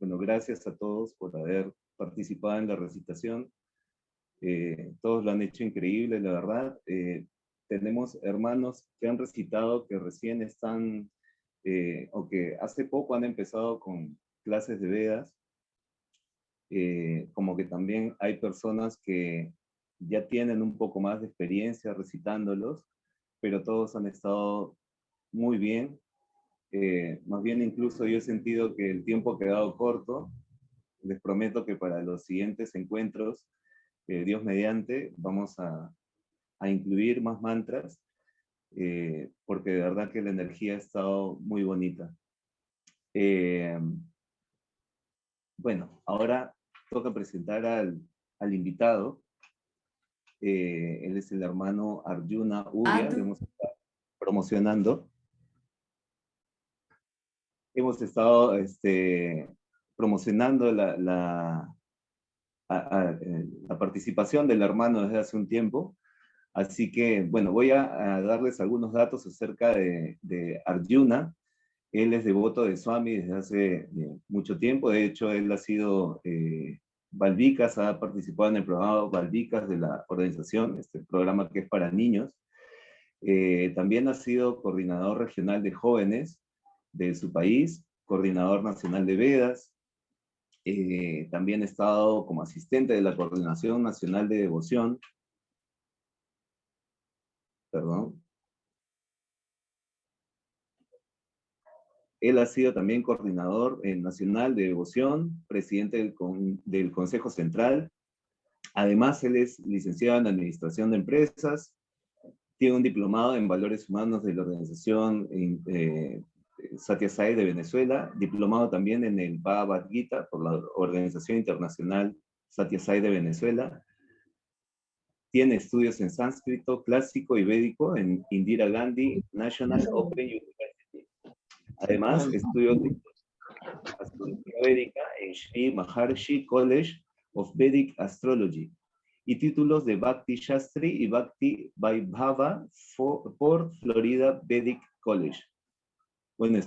Bueno, gracias a todos por haber participado en la recitación. Todos lo han hecho increíble, la verdad. Tenemos hermanos que han recitado, que recién están, o que hace poco han empezado con clases de Vedas. Como que también hay personas que ya tienen un poco más de experiencia recitándolos, pero todos han estado muy bien. Más bien incluso yo he sentido que el tiempo ha quedado corto. Les prometo que para los siguientes encuentros, Dios mediante, vamos a incluir más mantras, porque de verdad que la energía ha estado muy bonita. Eh, bueno, ahora toca presentar al invitado. Él es el hermano Arjuna Uria, lo hemos estado promocionando. Hemos estado promocionando la participación del hermano desde hace un tiempo. Así que, bueno, voy a darles algunos datos acerca de Arjuna. Él es devoto de Swami desde hace mucho tiempo. De hecho, él ha sido Valvikas, ha participado en el programa Valvikas de la organización, este programa que es para niños. También ha sido coordinador regional de jóvenes de su país, coordinador nacional de Vedas. También ha estado como asistente de la Coordinación Nacional de Devoción. Perdón. Él ha sido también coordinador nacional de devoción, presidente del Consejo Central. Además, él es licenciado en Administración de Empresas, tiene un diplomado en Valores Humanos de la organización Satya Sai de Venezuela, diplomado también en el Bhagavad Gita por la Organización Internacional Satya Sai de Venezuela. Tiene estudios en sánscrito clásico y védico en Indira Gandhi National Open University. Además, estudió astrología védica en Sri Maharshi College of Vedic Astrology y títulos de Bhakti Shastri y Bhakti Vaibhava por Florida Vedic College. Bueno,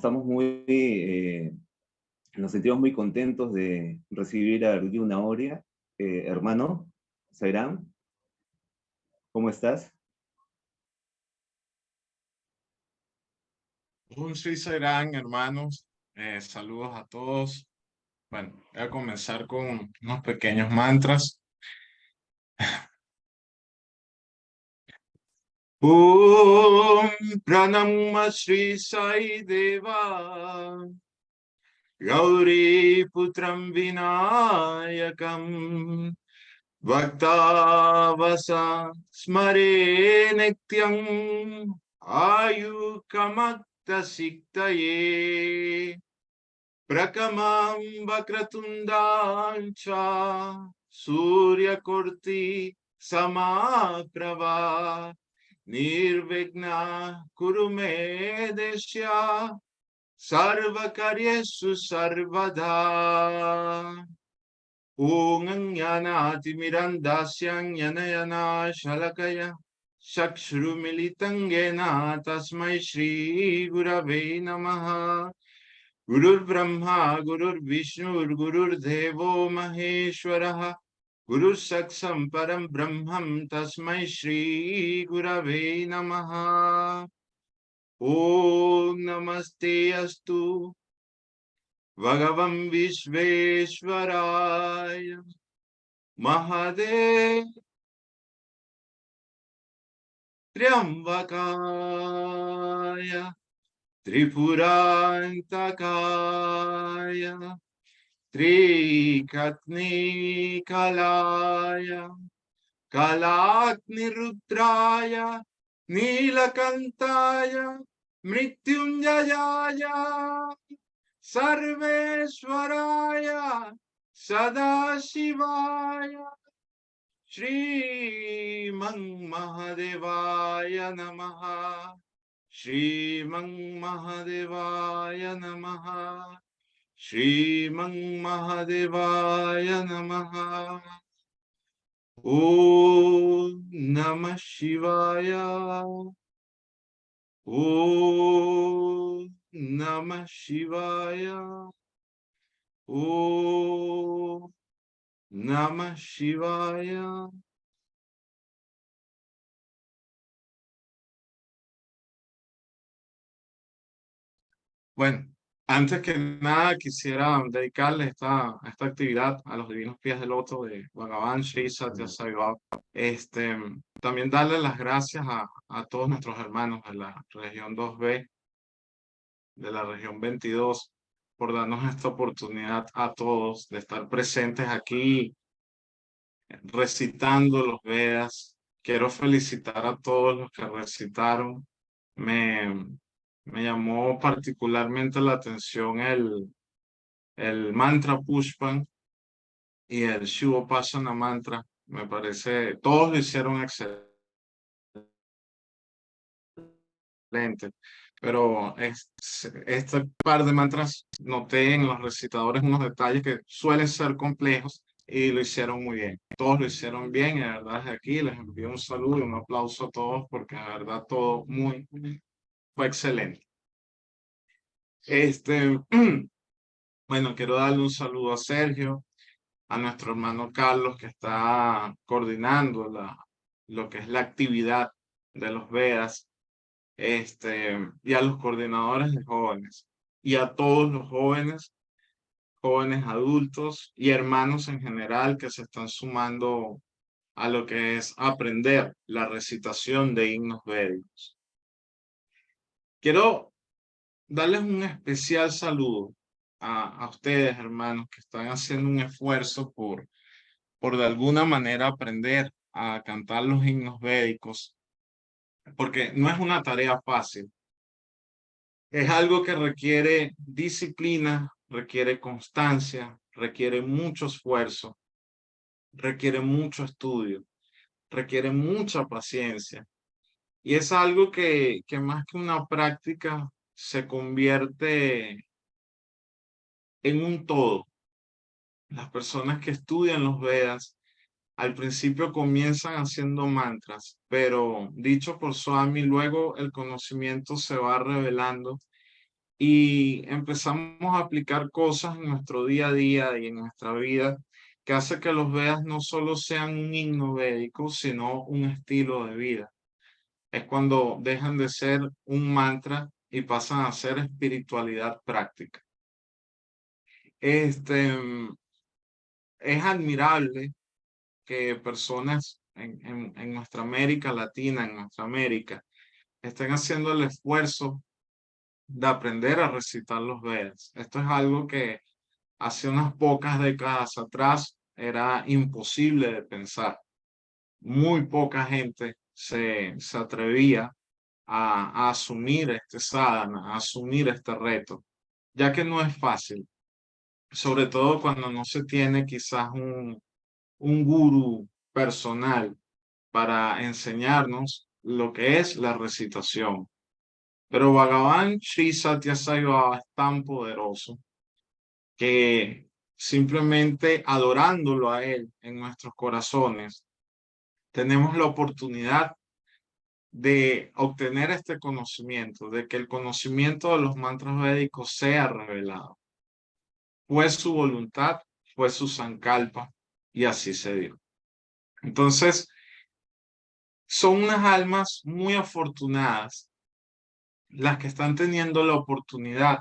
nos sentimos muy contentos de recibir a Arjuna Uria. Hermano, Sairam, ¿cómo estás? Un Sri Sairán, hermanos. Saludos a todos. Bueno, voy a comenzar con unos pequeños mantras. Om Pranam Shri Sai Deva Gauri Putram Vinayakam Bhaktavasa Smare Nityam Ayukamakta Siktaye Prakamam Vakratundancha Surya Korti Samaprava Nirvigna Kurume Desya Sarvakaryesu Sarvada Unganyanati Mirandasyang Yanayana Shalakaya Shakshru Militangena Tasmai Shri Gurave Namaha Gurur Brahma, Gurur Vishnu, Gurur Devo Maheshwaraha, Guru Saksam Param Brahmam Tasmai Shri Gurave Namaha. Om Namaste Astu Bhagavam Vishveshwaraya Mahadev Triambakaya Tripurantakaya Trikatni Kalaya Kalakni Rudraya Nilakantaya Mrityunjayaya Sarveshwaraya Sadashivaya Shri Mahadevaya Namaha Shrimang Mahadevaya Namaha Shrimang Mahadevaya Namaha Om Namah Shivaya Om Namah Shivaya Om Namah Shivaya. Bueno, antes que nada quisiera dedicarle esta actividad a los divinos pies de loto de Bhagavan Sri Satya Sai Baba. También darle las gracias a todos nuestros hermanos de la región 2B, de la región 22, por darnos esta oportunidad a todos de estar presentes aquí recitando los Vedas. Quiero felicitar a todos los que recitaron. Me, me llamó particularmente la atención el mantra Pushpan y el Shivopasana mantra. Me parece, todos lo hicieron excelente. Pero este par de mantras noté en los recitadores unos detalles que suelen ser complejos y lo hicieron muy bien. Todos lo hicieron bien y de verdad desde aquí les envío un saludo y un aplauso a todos porque de verdad todo fue excelente. Bueno, quiero darle un saludo a Sergio, a nuestro hermano Carlos que está coordinando lo que es la actividad de los Vedas, y a los coordinadores de jóvenes, y a todos los jóvenes, jóvenes adultos y hermanos en general que se están sumando a lo que es aprender la recitación de himnos védicos. Quiero darles un especial saludo a ustedes, hermanos, que están haciendo un esfuerzo por de alguna manera aprender a cantar los himnos védicos, porque no es una tarea fácil. Es algo que requiere disciplina, requiere constancia, requiere mucho esfuerzo, requiere mucho estudio, requiere mucha paciencia. Y es algo que más que una práctica se convierte en un todo. Las personas que estudian los Vedas al principio comienzan haciendo mantras, pero dicho por Swami, luego el conocimiento se va revelando y empezamos a aplicar cosas en nuestro día a día y en nuestra vida que hace que los Vedas no solo sean un himno védico, sino un estilo de vida. Es cuando dejan de ser un mantra y pasan a ser espiritualidad práctica. Es admirable que personas en nuestra América Latina, en nuestra América, estén haciendo el esfuerzo de aprender a recitar los Vedas. Esto es algo que hace unas pocas décadas atrás era imposible de pensar. Muy poca gente se atrevía a asumir este sadhana, a asumir este reto, ya que no es fácil, sobre todo cuando no se tiene quizás un gurú personal para enseñarnos lo que es la recitación. Pero Bhagavan Sri Satya Sai Baba es tan poderoso que simplemente adorándolo a Él en nuestros corazones, tenemos la oportunidad de obtener este conocimiento, de que el conocimiento de los mantras védicos sea revelado. Fue su voluntad, fue su sankalpa, y así se dio. Entonces, son unas almas muy afortunadas las que están teniendo la oportunidad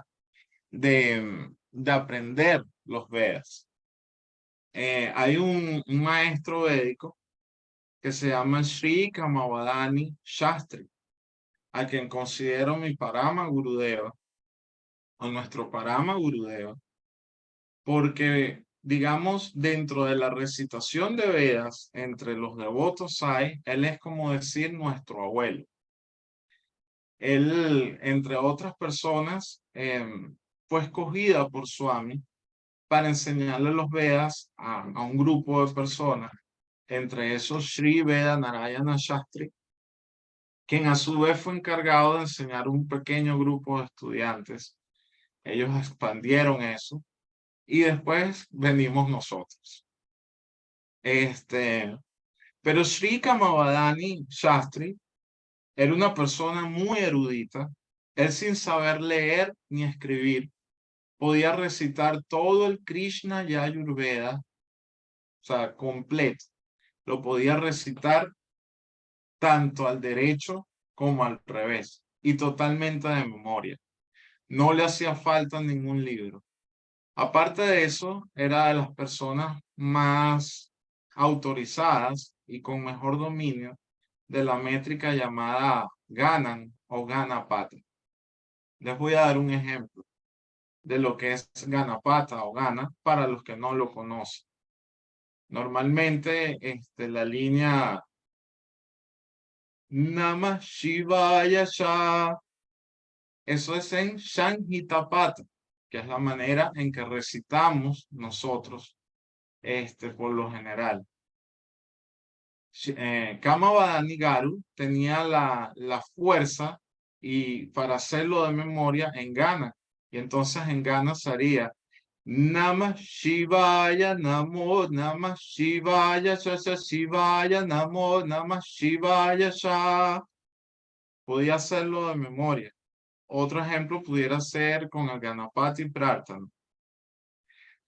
de aprender los Vedas. Hay un maestro védico que se llama Sri Kamavadani Shastri, a quien considero mi Parama Gurudeva, o nuestro Parama Gurudeva, porque, digamos, dentro de la recitación de Vedas, entre los devotos hay, él es como decir nuestro abuelo. Él, entre otras personas, fue escogida por Swami para enseñarle los Vedas a un grupo de personas, entre esos Sri Veda Narayana Shastri, quien a su vez fue encargado de enseñar un pequeño grupo de estudiantes. Ellos expandieron eso y después venimos nosotros. Pero Sri Kamavadani Shastri era una persona muy erudita, él sin saber leer ni escribir, podía recitar todo el Krishna y Ayurveda, o sea, completo. Lo podía recitar tanto al derecho como al revés y totalmente de memoria. No le hacía falta ningún libro. Aparte de eso, era de las personas más autorizadas y con mejor dominio de la métrica llamada Ganan o Ganapata. Les voy a dar un ejemplo de lo que es Ganapata o Gana para los que no lo conocen. Normalmente, la línea Namah Shivaya Sha, eso es en Shanhitapata, que es la manera en que recitamos nosotros, por lo general. Kamabadani Garu tenía la fuerza y para hacerlo de memoria en Gana. Y entonces en Gana sería Namah Shivaya Namo Namah Shivaya Sha Shivaya Namo Namah Shivaya Sha. Podía hacerlo de memoria. Otro ejemplo pudiera ser con el Ganapati Prarthana.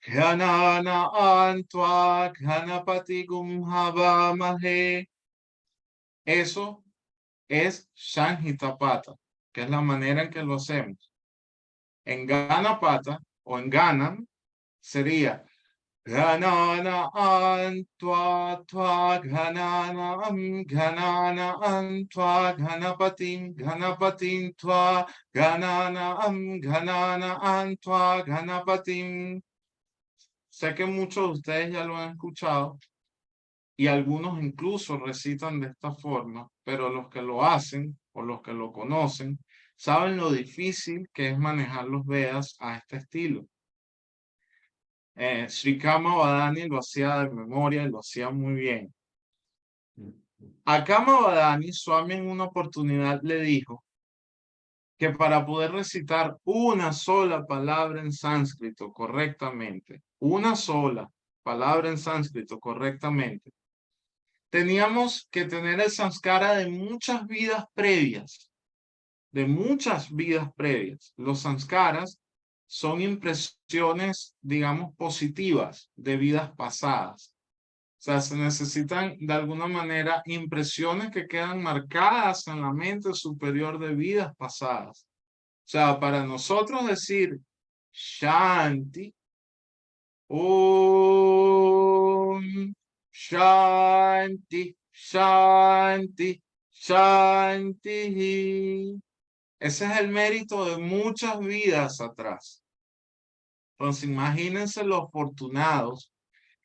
Ghanana Antva Ganapati Gumhavamahe. Eso es Shanhitapata, que es la manera en que lo hacemos. En Ganapata o en Ganan sería Ganana Antva Tva Ganana Ganana Antva Ganapatin Ganapatin Tva Ganana Ganana Antva Ganapatin. Sé que muchos de ustedes ya lo han escuchado y algunos incluso recitan de esta forma, pero los que lo hacen o los que lo conocen saben lo difícil que es manejar los Vedas a este estilo. Sri Kamavadani lo hacía de memoria y lo hacía muy bien. A Kamavadani, Swami en una oportunidad le dijo que para poder recitar una sola palabra en sánscrito correctamente, una sola palabra en sánscrito correctamente, teníamos que tener el samskara de muchas vidas previas, de muchas vidas previas. Los samskaras son impresiones, digamos, positivas de vidas pasadas. O sea, se necesitan de alguna manera impresiones que quedan marcadas en la mente superior de vidas pasadas. O sea, para nosotros decir Shanti, Om, Shanti, Shanti, Shanti. Ese es el mérito de muchas vidas atrás. Entonces, imagínense lo afortunados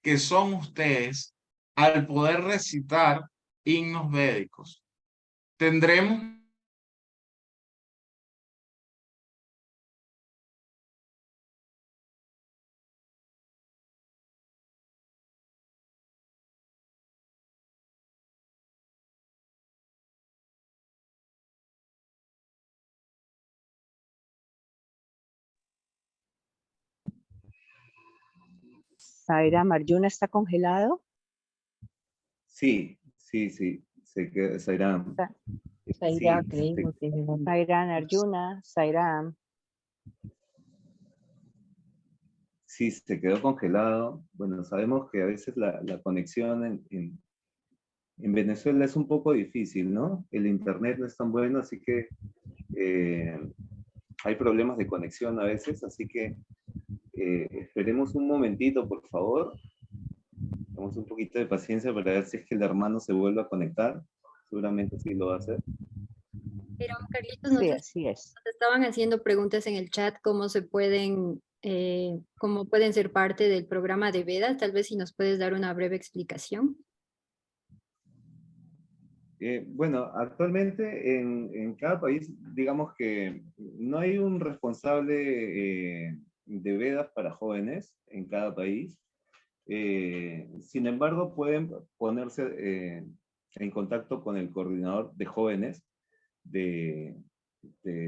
que son ustedes al poder recitar himnos védicos. Tendremos Sairam, Arjuna está congelado. Sí, se queda, Sairam. Sairam, Sí, creímos que era- Sairam, Arjuna, Sairam. sí, se quedó congelado. Bueno, sabemos que a veces la conexión en Venezuela es un poco difícil, ¿no? El internet no es tan bueno, así que hay problemas de conexión a veces, así que esperemos un momentito, por favor. Damos un poquito de paciencia para ver si es que el hermano se vuelve a conectar. Seguramente sí lo va a hacer. Pero Carlitos, Sí, así es. nos estaban haciendo preguntas en el chat, cómo pueden ser parte del programa de Vedas. Tal vez si nos puedes dar una breve explicación. Bueno, actualmente en cada país, digamos que no hay un responsable de Vedas para jóvenes en cada país. Sin embargo, pueden ponerse en contacto con el coordinador de jóvenes de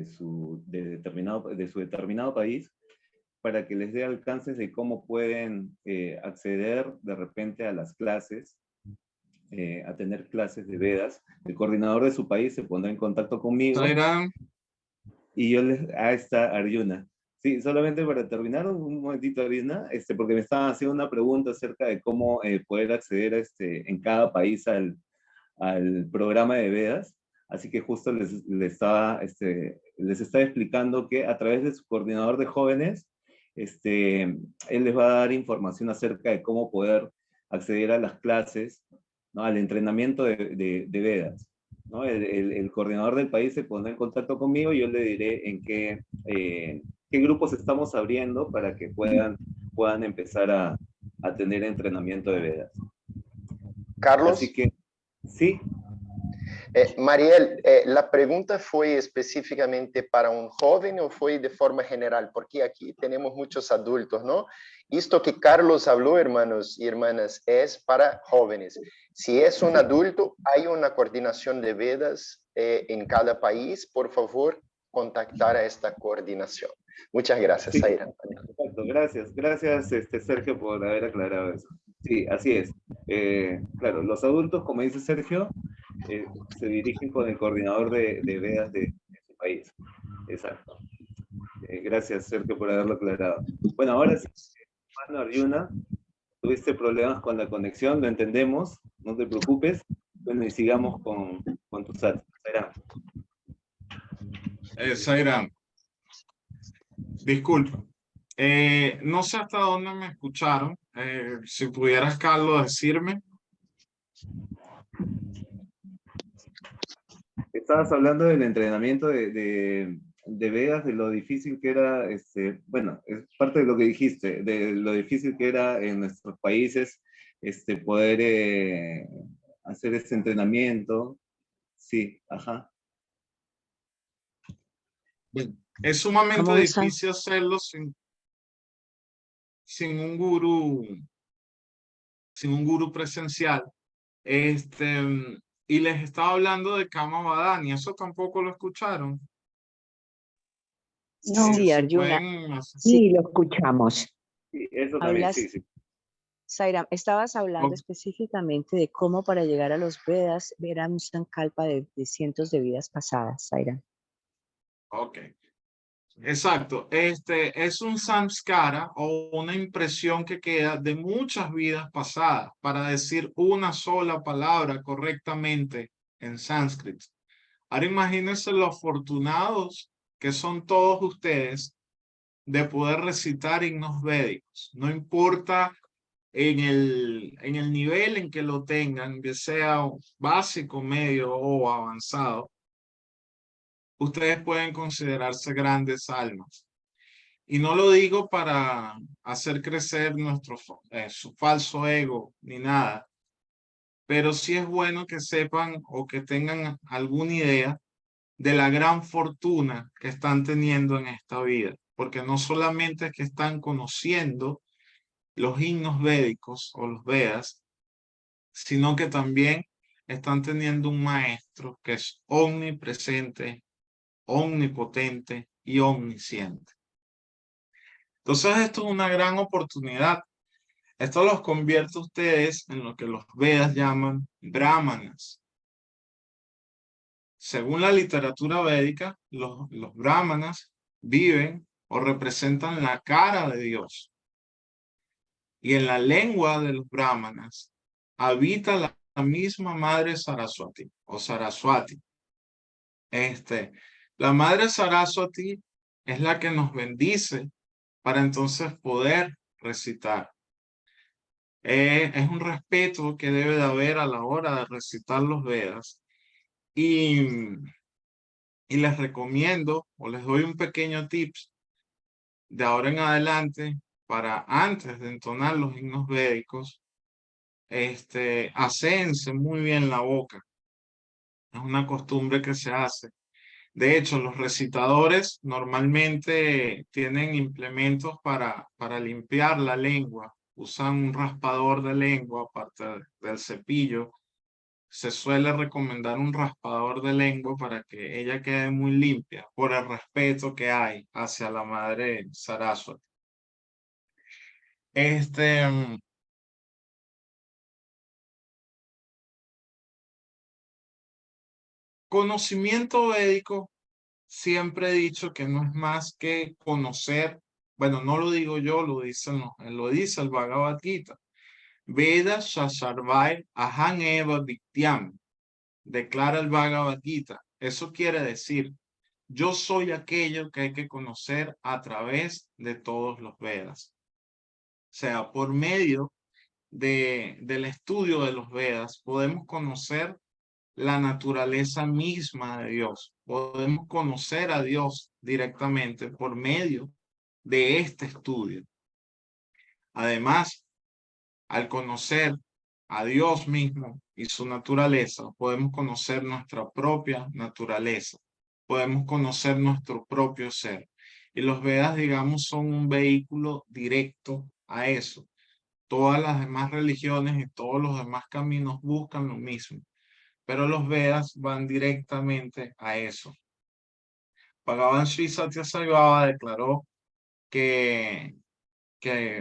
su determinado país para que les dé alcances de cómo pueden acceder de repente a las clases, a tener clases de Vedas. El coordinador de su país se pondrá en contacto conmigo Sairam, y yo les... Ah, está Arjuna. Sí, solamente para terminar, un momentito, Arina, porque me estaban haciendo una pregunta acerca de cómo poder acceder en cada país al programa de Vedas. Así que justo les estaba explicando que a través de su coordinador de jóvenes, él les va a dar información acerca de cómo poder acceder a las clases, ¿no? Al entrenamiento de Vedas, ¿no? El coordinador del país se pondrá en contacto conmigo y yo le diré en qué grupos estamos abriendo para que puedan empezar a tener entrenamiento de Vedas. Carlos. Así que, sí. Mariel, ¿la pregunta fue específicamente para un joven o fue de forma general? Porque aquí tenemos muchos adultos, ¿no? Esto que Carlos habló, hermanos y hermanas, es para jóvenes. Si es un adulto, hay una coordinación de Vedas en cada país. Por favor, contactar a esta coordinación. Muchas gracias, Sí, Zaira. perfecto. Gracias, Sergio, por haber aclarado eso. Sí, así es. Claro, los adultos, como dice Sergio, se dirigen con el coordinador de Vedas de su país. Exacto. Gracias, Sergio, por haberlo aclarado. Bueno, ahora sí, hermano Arjuna, tuviste problemas con la conexión, lo entendemos, no te preocupes. Bueno, y sigamos con tu SAT. Zairán, disculpa. No sé hasta dónde me escucharon. Si pudieras, Carlos, decirme. Estabas hablando del entrenamiento de Vegas, de lo difícil que era, bueno, es parte de lo que dijiste, de lo difícil que era en nuestros países poder hacer este entrenamiento. Sí, ajá. Bueno, es sumamente ¿Cómo ves? difícil hacerlo sin un gurú presencial. Y les estaba hablando de Kama Badani, eso tampoco lo escucharon. No. Sí, Si Arjuna. pueden Sí, lo escuchamos. Sí, eso también, hablas, sí. Sairam, estabas hablando específicamente de cómo para llegar a los Vedas era un sankalpa de cientos de vidas pasadas, Sairam. Ok. Exacto. Es un samskara o una impresión que queda de muchas vidas pasadas para decir una sola palabra correctamente en sánscrito. Ahora imagínense lo afortunados que son todos ustedes de poder recitar himnos védicos. No importa en el nivel en que lo tengan, ya sea básico, medio o avanzado, ustedes pueden considerarse grandes almas. Y no lo digo para hacer crecer su falso ego ni nada, pero sí es bueno que sepan o que tengan alguna idea de la gran fortuna que están teniendo en esta vida, porque no solamente es que están conociendo los himnos védicos o los Vedas, sino que también están teniendo un maestro que es omnipresente, omnipotente y omnisciente. Entonces esto es una gran oportunidad. Esto los convierte a ustedes en lo que los Vedas llaman brahmanas. Según la literatura védica, los brahmanas viven o representan la cara de Dios. Y en la lengua de los brahmanas habita la misma madre Saraswati o Saraswati. La madre Saraswati es la que nos bendice para entonces poder recitar. Es un respeto que debe de haber a la hora de recitar los Vedas. Y les recomiendo o les doy un pequeño tips de ahora en adelante para antes de entonar los himnos védicos, aséense muy bien la boca. Es una costumbre que se hace. De hecho, los recitadores normalmente tienen implementos para limpiar la lengua. Usan un raspador de lengua aparte del cepillo. Se suele recomendar un raspador de lengua para que ella quede muy limpia por el respeto que hay hacia la madre Saraswati. Conocimiento védico siempre he dicho que no es más que conocer, bueno, no lo digo yo, lo dice el Bhagavad Gita. Veda Shasharvai Aham Eva Vityam, declara el Bhagavad Gita. Eso quiere decir, yo soy aquello que hay que conocer a través de todos los Vedas. O sea, por medio del estudio de los Vedas, podemos conocer la naturaleza misma de Dios. Podemos conocer a Dios directamente por medio de este estudio. Además, al conocer a Dios mismo y su naturaleza, podemos conocer nuestra propia naturaleza. Podemos conocer nuestro propio ser. Y los Vedas, digamos, son un vehículo directo a eso. Todas las demás religiones y todos los demás caminos buscan lo mismo, pero los Vedas van directamente a eso. Bhagavan Sri Satya Sai Baba declaró que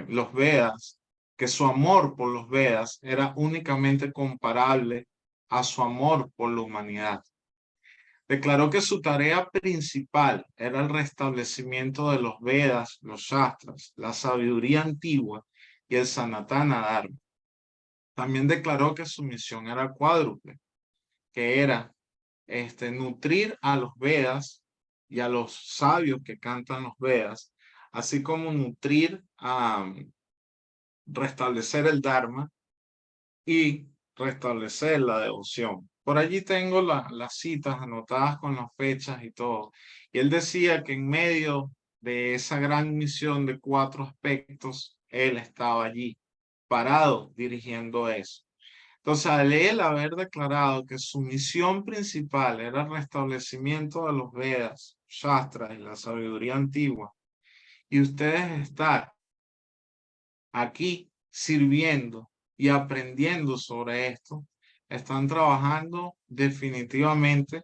los Vedas, que su amor por los Vedas era únicamente comparable a su amor por la humanidad. Declaró que su tarea principal era el restablecimiento de los Vedas, los Shastras, la sabiduría antigua y el Sanatana Dharma. También declaró que su misión era cuádruple, que era nutrir a los Vedas y a los sabios que cantan los Vedas, así como nutrir restablecer el Dharma y restablecer la devoción. Por allí tengo las citas anotadas con las fechas y todo. Y él decía que en medio de esa gran misión de 4 aspectos, él estaba allí, parado, dirigiendo eso. Entonces, al él haber declarado que su misión principal era el restablecimiento de los Vedas, Shastras y la sabiduría antigua, y ustedes están aquí sirviendo y aprendiendo sobre esto, están trabajando definitivamente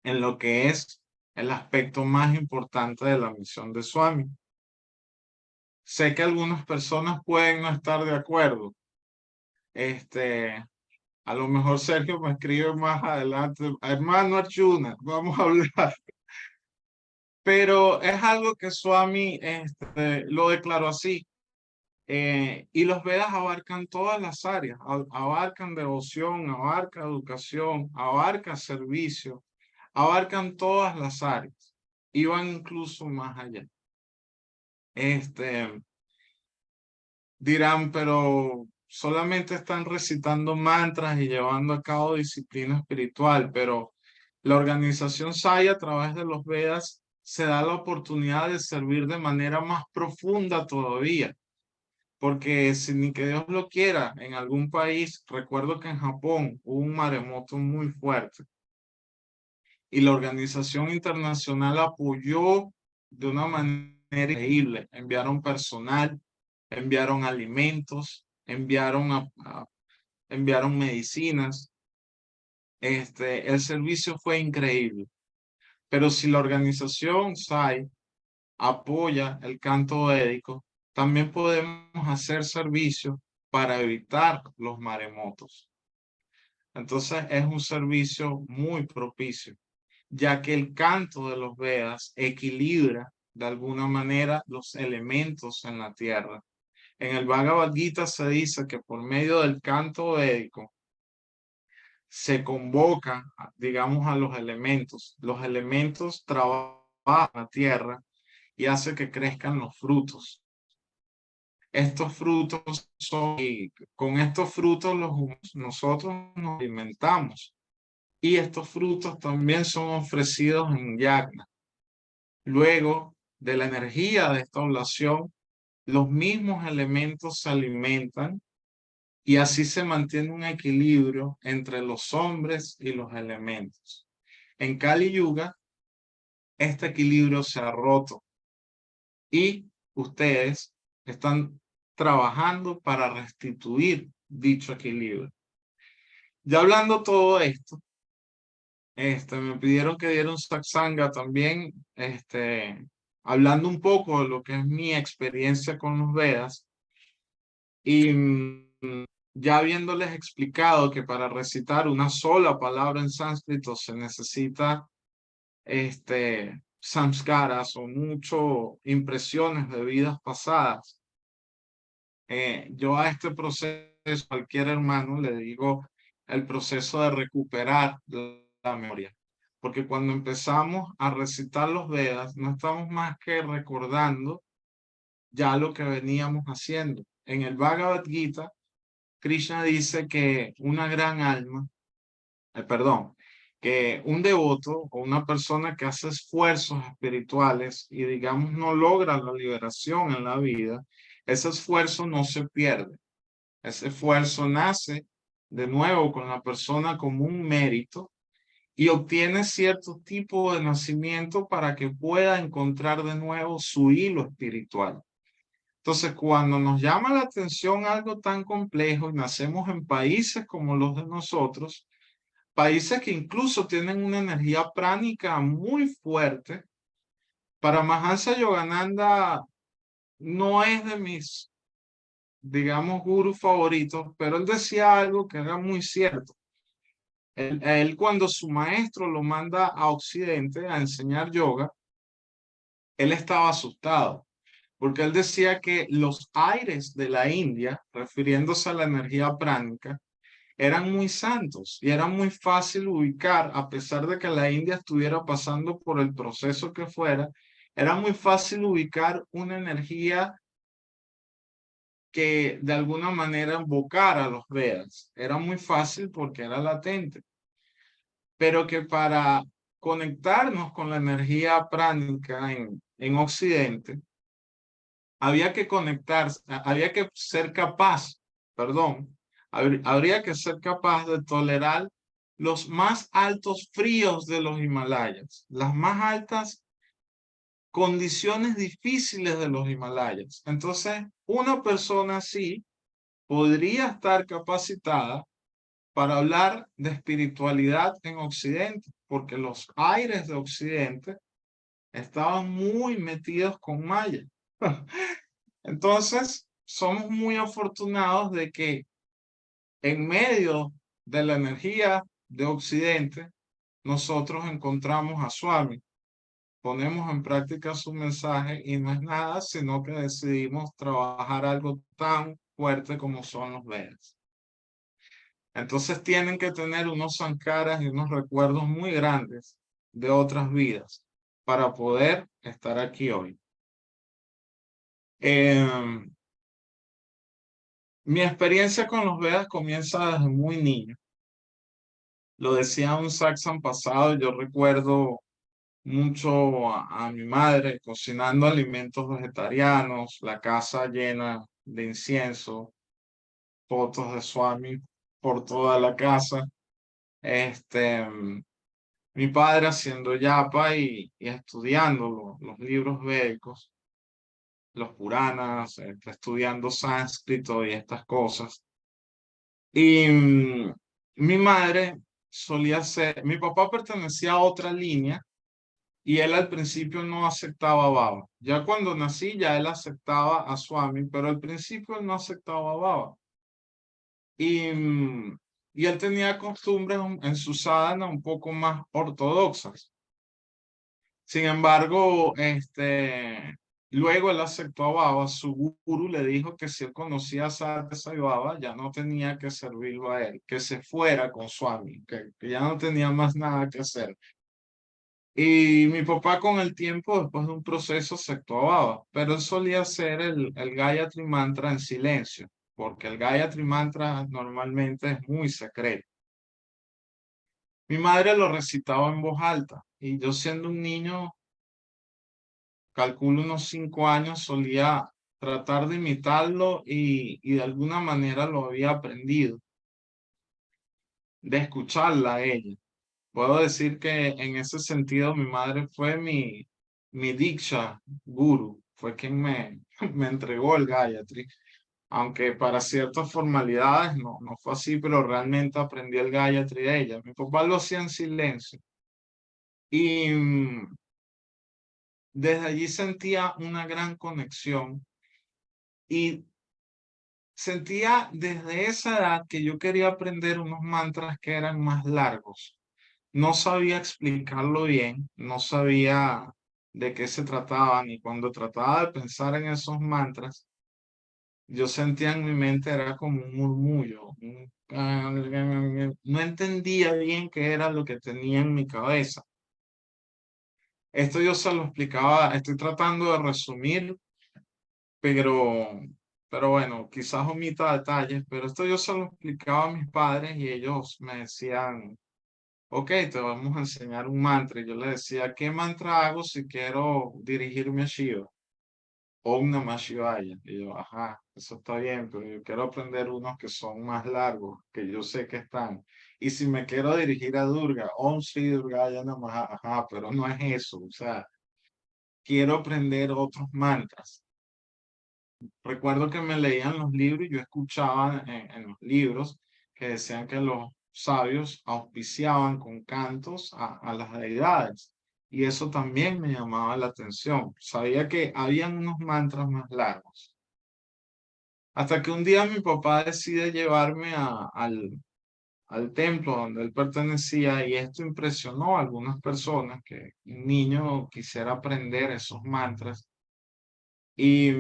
en lo que es el aspecto más importante de la misión de Swami. Sé que algunas personas pueden no estar de acuerdo. A lo mejor Sergio me escribe más adelante, hermano Arjuna, vamos a hablar. Pero es algo que Swami lo declaró así. Y los Vedas abarcan todas las áreas, abarcan devoción, abarca educación, abarca servicio, abarcan todas las áreas y van incluso más allá. Dirán, pero solamente están recitando mantras y llevando a cabo disciplina espiritual, pero la organización SAI a través de los Vedas se da la oportunidad de servir de manera más profunda todavía. Porque si ni que Dios lo quiera, en algún país, recuerdo que en Japón hubo un maremoto muy fuerte y la organización internacional apoyó de una manera increíble. Enviaron personal, enviaron alimentos, enviaron medicinas. El servicio fue increíble. Pero si la organización SAI apoya el canto védico, también podemos hacer servicio para evitar los maremotos. Entonces es un servicio muy propicio, ya que el canto de los Vedas equilibra de alguna manera los elementos en la tierra. En el Bhagavad Gita se dice que por medio del canto védico se convoca, digamos, a los elementos. Los elementos trabajan la tierra y hace que crezcan los frutos. Estos frutos son, y con estos frutos nosotros nos alimentamos. Y estos frutos también son ofrecidos en yagna. Luego de la energía de esta oblación, los mismos elementos se alimentan y así se mantiene un equilibrio entre los hombres y los elementos. En Kali Yuga, este equilibrio se ha roto y ustedes están trabajando para restituir dicho equilibrio. Ya hablando todo esto, me pidieron que diera un satsanga también, hablando un poco de lo que es mi experiencia con los Vedas y ya habiéndoles explicado que para recitar una sola palabra en sánscrito se necesita samskaras o mucho impresiones de vidas pasadas. Yo a este proceso, cualquier hermano le digo el proceso de recuperar la memoria. Porque cuando empezamos a recitar los Vedas, no estamos más que recordando ya lo que veníamos haciendo. En el Bhagavad Gita, Krishna dice que una gran alma, que un devoto o una persona que hace esfuerzos espirituales y digamos no logra la liberación en la vida, ese esfuerzo no se pierde. Ese esfuerzo nace de nuevo con la persona como un mérito y obtiene cierto tipo de nacimiento para que pueda encontrar de nuevo su hilo espiritual. Entonces, cuando nos llama la atención algo tan complejo y nacemos en países como los de nosotros, países que incluso tienen una energía pránica muy fuerte, Paramahansa Yogananda no es de mis, digamos, gurús favoritos, pero él decía algo que era muy cierto. Él cuando su maestro lo manda a Occidente a enseñar yoga, él estaba asustado, porque él decía que los aires de la India, refiriéndose a la energía pránica, eran muy santos y era muy fácil ubicar, a pesar de que la India estuviera pasando por el proceso que fuera, era muy fácil ubicar una energía que de alguna manera invocara a los Vedas. Era muy fácil porque era latente, pero que para conectarnos con la energía pránica en Occidente, había que conectarse, había que ser capaz, perdón, habría que ser capaz de tolerar los más altos fríos de los Himalayas, las más altas condiciones difíciles de los Himalayas. Entonces, una persona así podría estar capacitada para hablar de espiritualidad en Occidente, porque los aires de Occidente estaban muy metidos con Maya. Entonces, somos muy afortunados de que en medio de la energía de Occidente, nosotros encontramos a Swami, ponemos en práctica su mensaje y no es nada, sino que decidimos trabajar algo tan fuerte como son los Vedas. Entonces tienen que tener unos sankaras y unos recuerdos muy grandes de otras vidas para poder estar aquí hoy. Mi experiencia con los Vedas comienza desde muy niño. Lo decía un saxon pasado, yo recuerdo mucho a mi madre cocinando alimentos vegetarianos, la casa llena de incienso, fotos de Swami por toda la casa. Mi padre haciendo yapa y estudiando los libros védicos, los Puranas, estudiando sánscrito y estas cosas. Y mi madre solía ser, mi papá pertenecía a otra línea y él al principio no aceptaba a Baba. Ya cuando nací ya él aceptaba a Swami, pero al principio él no aceptaba a Baba. Y él tenía costumbres en su sadhana un poco más ortodoxas. Sin embargo, luego él aceptó a Baba. Su gurú le dijo que si él conocía a Satya Sai Baba, ya no tenía que servirlo a él, que se fuera con Swami, que ya no tenía más nada que hacer. Y mi papá con el tiempo, después de un proceso, aceptó a Baba, pero él solía hacer el Gayatri Mantra en silencio, porque el Gayatri Mantra normalmente es muy secreto. Mi madre lo recitaba en voz alta y yo siendo un niño, calculo unos 5 años, solía tratar de imitarlo y de alguna manera lo había aprendido, de escucharla a ella. Puedo decir que en ese sentido mi madre fue mi Diksha Guru, fue quien me entregó el Gayatri, aunque para ciertas formalidades no fue así, pero realmente aprendí el Gayatri de ella. Mi papá lo hacía en silencio y desde allí sentía una gran conexión y sentía desde esa edad que yo quería aprender unos mantras que eran más largos. no sabía explicarlo bien, no sabía de qué se trataban y cuando trataba de pensar en esos mantras, yo sentía en mi mente era como un murmullo, no entendía bien qué era lo que tenía en mi cabeza. Esto yo se lo explicaba, estoy tratando de resumir, pero, pero bueno, quizás omita detalles, pero esto yo se lo explicaba a mis padres y ellos me decían, ok, te vamos a enseñar un mantra. Y yo le decía, ¿qué mantra hago si quiero dirigirme a Shiva? Om Namah Shivaya. Y yo, ajá, eso está bien, pero yo quiero aprender unos que son más largos, que yo sé que están. Y si me quiero dirigir a Durga, Om Sri Durgaya Namaha, ajá, pero no es eso, o sea, quiero aprender otros mantras. Recuerdo que me leían los libros y yo escuchaba en los libros que decían que los sabios auspiciaban con cantos a las deidades. Y eso también me llamaba la atención. Sabía que habían unos mantras más largos. Hasta que un día mi papá decide llevarme al templo donde él pertenecía y esto impresionó a algunas personas que un niño quisiera aprender esos mantras. Y,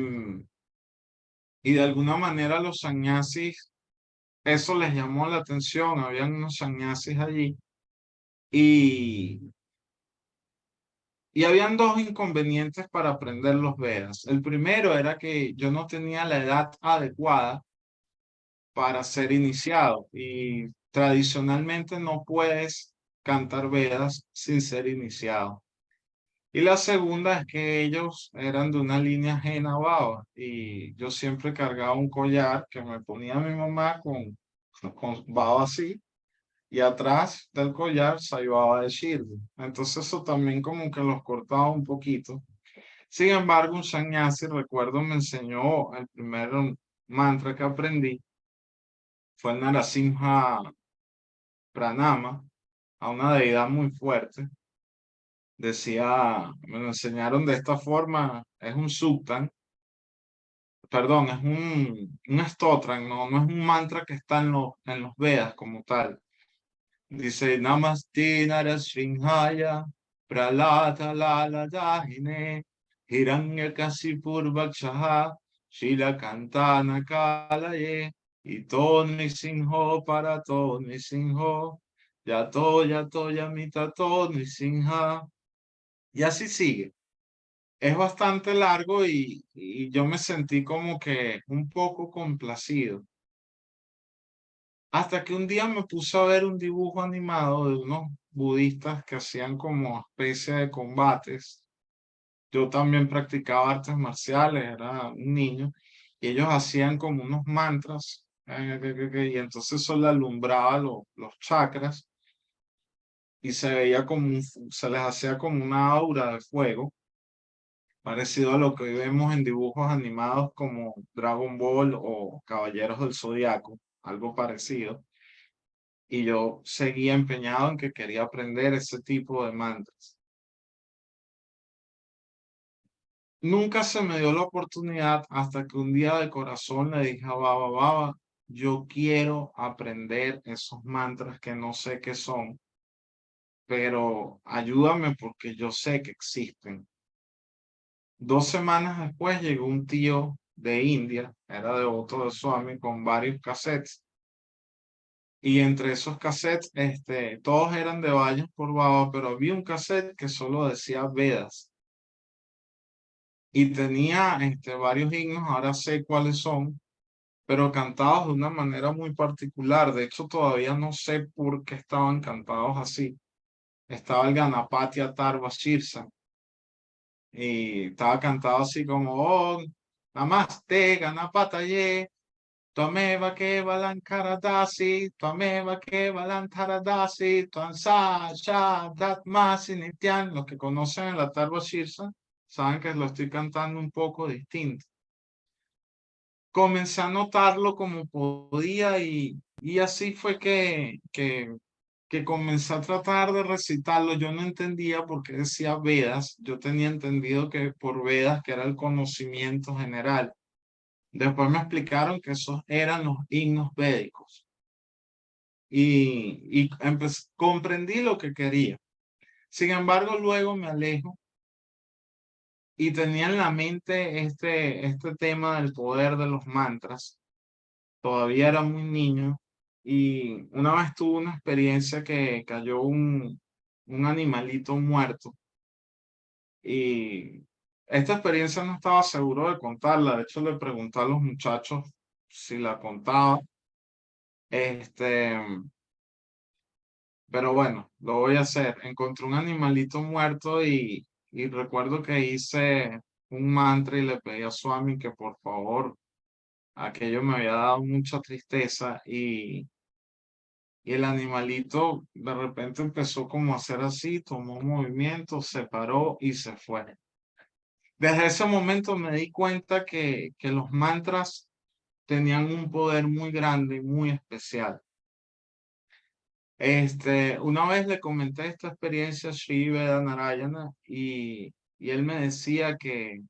y de alguna manera los sannyasis, eso les llamó la atención. Habían unos sannyasis allí y, y habían dos inconvenientes para aprender los Vedas. El primero era que yo no tenía la edad adecuada para ser iniciado y tradicionalmente no puedes cantar Vedas sin ser iniciado. Y la segunda es que ellos eran de una línea ajena a Baba y yo siempre cargaba un collar que me ponía mi mamá con Baba así y atrás del collar se Baba de Shirdi. Entonces eso también como que los cortaba un poquito. Sin embargo, un sannyasi, recuerdo, me enseñó el primer mantra que aprendí fue el Narasimha Pranama a una deidad muy fuerte. Decía, me lo enseñaron de esta forma, es un suktan, perdón, es un stotran, no es un mantra que está en los Vedas como tal. Dice, Namaste Narasrinhaya, Pralata Lala Dahine, Hiranyakasipur Vakshaha, Shila Kantana Kalaye, Ito Nisinho para to Nisinho, Yato Yato Yamitato Nisinha. Y así sigue. Es bastante largo y yo me sentí como que un poco complacido. Hasta que un día me puse a ver un dibujo animado de unos budistas que hacían como especie de combates. Yo también practicaba artes marciales, era un niño, y ellos hacían como unos mantras, y entonces eso le alumbraba los chakras y se veía como se les hacía como una aura de fuego, parecido a lo que hoy vemos en dibujos animados como Dragon Ball o Caballeros del Zodiaco, algo parecido. Y yo seguía empeñado en que quería aprender ese tipo de mantras. Nunca se me dio la oportunidad hasta que un día de corazón le dije a Baba, Baba, yo quiero aprender esos mantras que no sé qué son, pero ayúdame porque yo sé que existen. 2 semanas después llegó un tío de India, era devoto de Swami, con varios cassettes. Y entre esos cassettes, todos eran de Valles por Baba, pero había un cassette que solo decía Vedas. Y tenía varios himnos, ahora sé cuáles son, pero cantados de una manera muy particular. De hecho, todavía no sé por qué estaban cantados así. Estaba el Ganapati Atarva Shirsa y estaba cantado así como, oh, Namaste Ganapataye. Twameva Kevalam Karadasi, Twameva Kevalam Taradasi, Twansa Sha Datmasi Nityan. Los que conocen el Atharva Shirsa saben que lo estoy cantando un poco distinto. Comencé a notarlo como podía y así fue que comencé a tratar de recitarlo. Yo no entendía por qué decía Vedas. Yo tenía entendido que por Vedas, que era el conocimiento general. Después me explicaron que esos eran los himnos védicos. y comprendí lo que quería. Sin embargo, luego me alejo y tenía en la mente este tema del poder de los mantras. Todavía era muy niño y una vez tuve una experiencia que cayó un animalito muerto y esta experiencia no estaba seguro de contarla. De hecho, le pregunté a los muchachos si la contaba. Este, pero bueno, lo voy a hacer. Encontré un animalito muerto y recuerdo que hice un mantra y le pedí a Swami que por favor, aquello me había dado mucha tristeza y el animalito de repente empezó como a hacer así, tomó un movimiento, se paró y se fue. Desde ese momento me di cuenta que los mantras tenían un poder muy grande y muy especial. Una vez le comenté esta experiencia a Sri Vedanarayana y él me decía que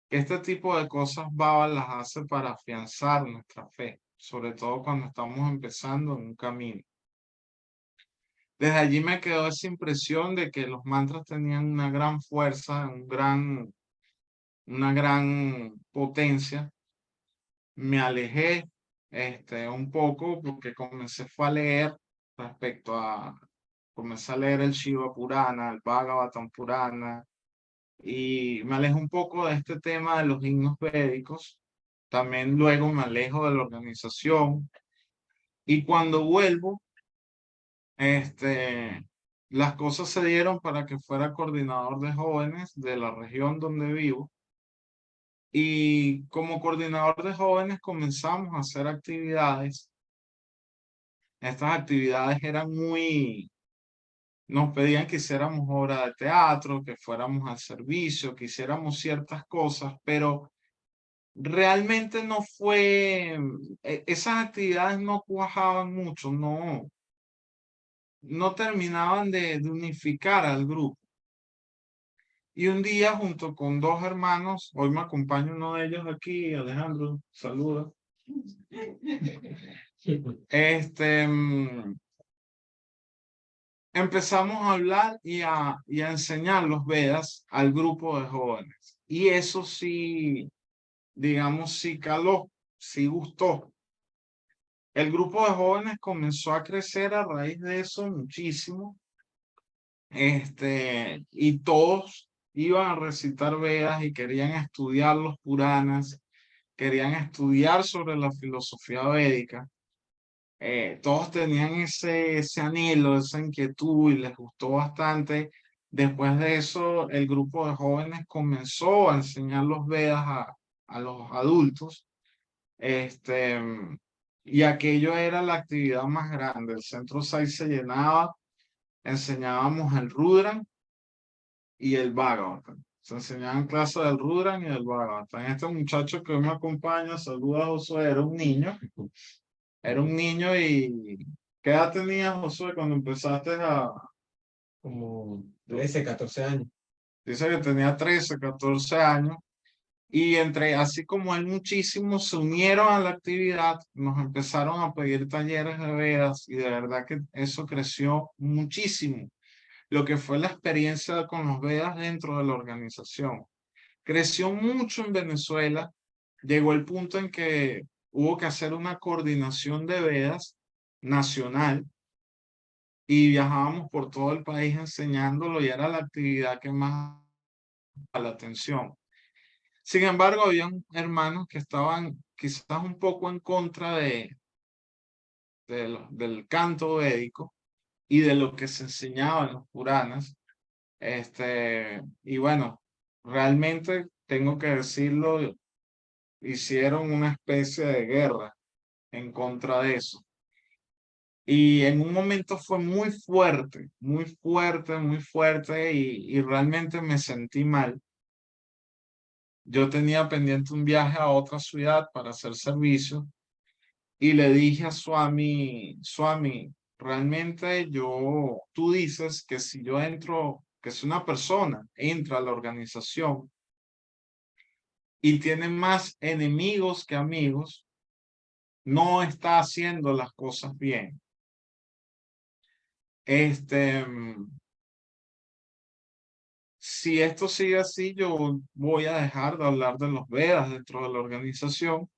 este tipo de cosas Baba las hace para afianzar nuestra fe, sobre todo cuando estamos empezando en un camino. Desde allí me quedó esa impresión de que los mantras tenían una gran fuerza, una gran potencia. Me alejé un poco porque fue a leer respecto a, comencé a leer el Shiva Purana, el Bhagavatam Purana, y me alejé un poco de este tema de los himnos védicos. También luego me alejo de la organización y cuando vuelvo, las cosas se dieron para que fuera coordinador de jóvenes de la región donde vivo. Y como coordinador de jóvenes comenzamos a hacer actividades. Estas actividades eran nos pedían que hiciéramos obra de teatro, que fuéramos al servicio, que hiciéramos ciertas cosas, pero realmente no fue, esas actividades no cuajaban mucho, no terminaban de unificar al grupo. Y un día, junto con dos hermanos, hoy me acompaña uno de ellos aquí, Alejandro, saluda. Empezamos a hablar y a enseñar los Vedas al grupo de jóvenes. Y eso sí, digamos, sí caló, sí gustó. El grupo de jóvenes comenzó a crecer a raíz de eso muchísimo. Y todos iban a recitar Vedas y querían estudiar los Puranas, querían estudiar sobre la filosofía védica. Todos tenían ese anhelo, esa inquietud y les gustó bastante. Después de eso, el grupo de jóvenes comenzó a enseñar los Vedas a los adultos. Y aquello era la actividad más grande. El centro 6 se llenaba, enseñábamos el Rudran y el Bhagavatam. Se enseñaban clases del Rudran y del Bhagavatam. Este muchacho que hoy me acompaña, saluda a Josué, era un niño. Era un niño y ¿qué edad tenías, Josué, cuando empezaste a...? Como 13, 14 años. Dice que tenía 13, 14 años. Y así como él, muchísimos se unieron a la actividad, nos empezaron a pedir talleres de Vedas y de verdad que eso creció muchísimo. Lo que fue la experiencia con los Vedas dentro de la organización. Creció mucho en Venezuela. Llegó el punto en que hubo que hacer una coordinación de Vedas nacional y viajábamos por todo el país enseñándolo y era la actividad que más la atención. Sin embargo, habían hermanos que estaban quizás un poco en contra del canto védico y de lo que se enseñaba en los Puranas. Y bueno, realmente tengo que decirlo, hicieron una especie de guerra en contra de eso. Y en un momento fue muy fuerte, muy fuerte, muy fuerte y realmente me sentí mal. Yo tenía pendiente un viaje a otra ciudad para hacer servicio y le dije a Swami, realmente tú dices que si yo entro, que si una persona entra a la organización y tiene más enemigos que amigos, no está haciendo las cosas bien. Si esto sigue así, yo voy a dejar de hablar de los Vedas dentro de la organización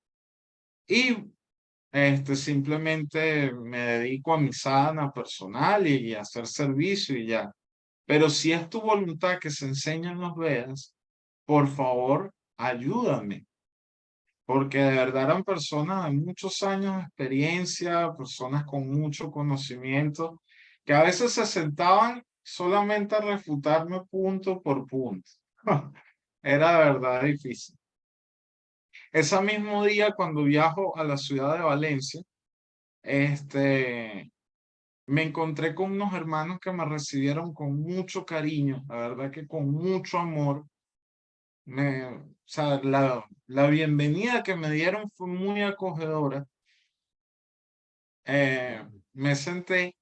y simplemente me dedico a mi sadhana personal y a hacer servicio y ya. Pero si es tu voluntad que se enseñen los Vedas, por favor, ayúdame. Porque de verdad eran personas de muchos años de experiencia, personas con mucho conocimiento, que a veces se sentaban solamente a refutarme punto por punto. Era de verdad difícil. Ese mismo día, cuando viajo a la ciudad de Valencia, me encontré con unos hermanos que me recibieron con mucho cariño, la verdad que con mucho amor. O sea, la bienvenida que me dieron fue muy acogedora. Me senté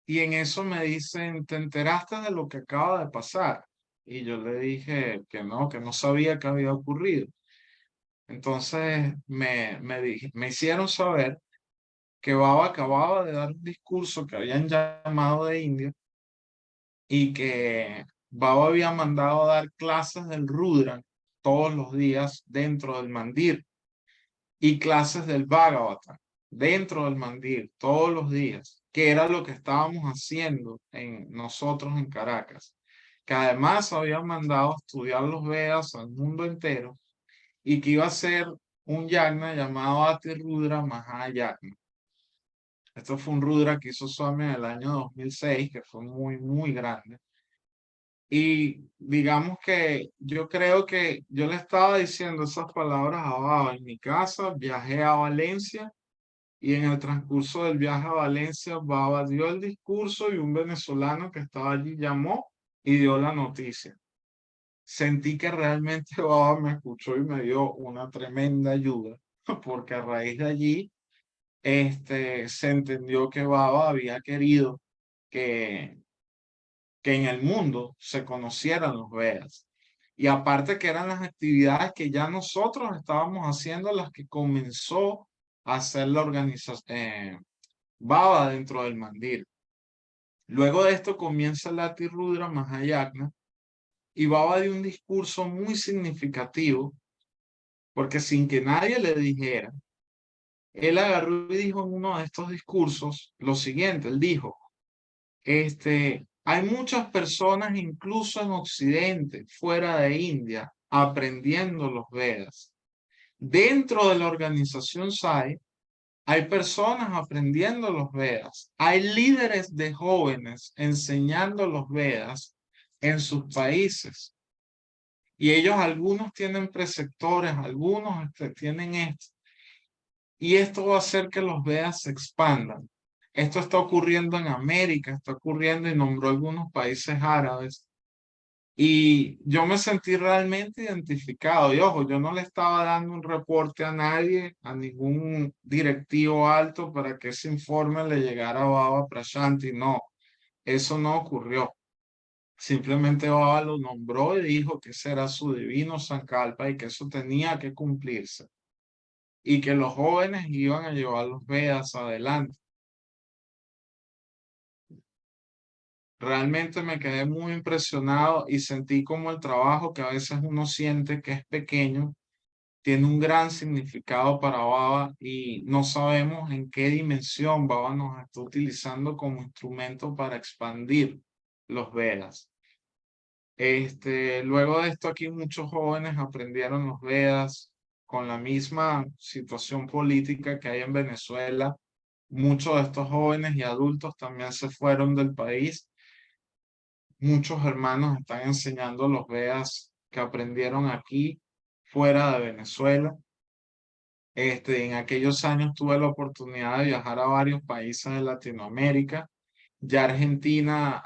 y en eso me dicen, ¿te enteraste de lo que acaba de pasar? Y yo le dije que no sabía que había ocurrido. Entonces me hicieron saber que Baba acababa de dar un discurso que habían llamado de India y que Baba había mandado a dar clases del Rudra todos los días dentro del mandir y clases del Bhagavatam dentro del mandir todos los días, que era lo que estábamos haciendo nosotros en Caracas, que además habían mandado a estudiar los Vedas al mundo entero y que iba a ser un yagna llamado Ati Rudra Mahayagna. Esto fue un Rudra que hizo Swami en el año 2006, que fue muy, muy grande. Y digamos que yo creo que yo le estaba diciendo esas palabras a Baba en mi casa, viajé a Valencia y en el transcurso del viaje a Valencia, Baba dio el discurso y un venezolano que estaba allí llamó y dio la noticia. Sentí que realmente Baba me escuchó y me dio una tremenda ayuda, porque a raíz de allí se entendió que Baba había querido que en el mundo se conocieran los Vedas. Y aparte que eran las actividades que ya nosotros estábamos haciendo, las que comenzó a hacer la organización Baba dentro del mandir. Luego de esto comienza la Ati Rudra Mahayagna y Baba dio un discurso muy significativo porque sin que nadie le dijera, él agarró y dijo en uno de estos discursos lo siguiente, él dijo, hay muchas personas incluso en Occidente, fuera de India, aprendiendo los Vedas. Dentro de la organización SAI, hay personas aprendiendo los Vedas. Hay líderes de jóvenes enseñando los Vedas en sus países. Y ellos, algunos tienen preceptores, algunos tienen esto. Y esto va a hacer que los Vedas se expandan. Esto está ocurriendo en América, está ocurriendo y nombró algunos países árabes. Y yo me sentí realmente identificado. Y ojo, yo no le estaba dando un reporte a nadie, a ningún directivo alto para que ese informe le llegara a Baba Prashanti. No, eso no ocurrió. Simplemente Baba lo nombró y dijo que ese era su divino Sankalpa y que eso tenía que cumplirse. Y que los jóvenes iban a llevar los Vedas adelante. Realmente me quedé muy impresionado y sentí como el trabajo que a veces uno siente que es pequeño, tiene un gran significado para Baba y no sabemos en qué dimensión Baba nos está utilizando como instrumento para expandir los Vedas. Luego de esto aquí muchos jóvenes aprendieron los Vedas con la misma situación política que hay en Venezuela. Muchos de estos jóvenes y adultos también se fueron del país. Muchos hermanos están enseñando los Vedas que aprendieron aquí, fuera de Venezuela. En aquellos años tuve la oportunidad de viajar a varios países de Latinoamérica. Ya Argentina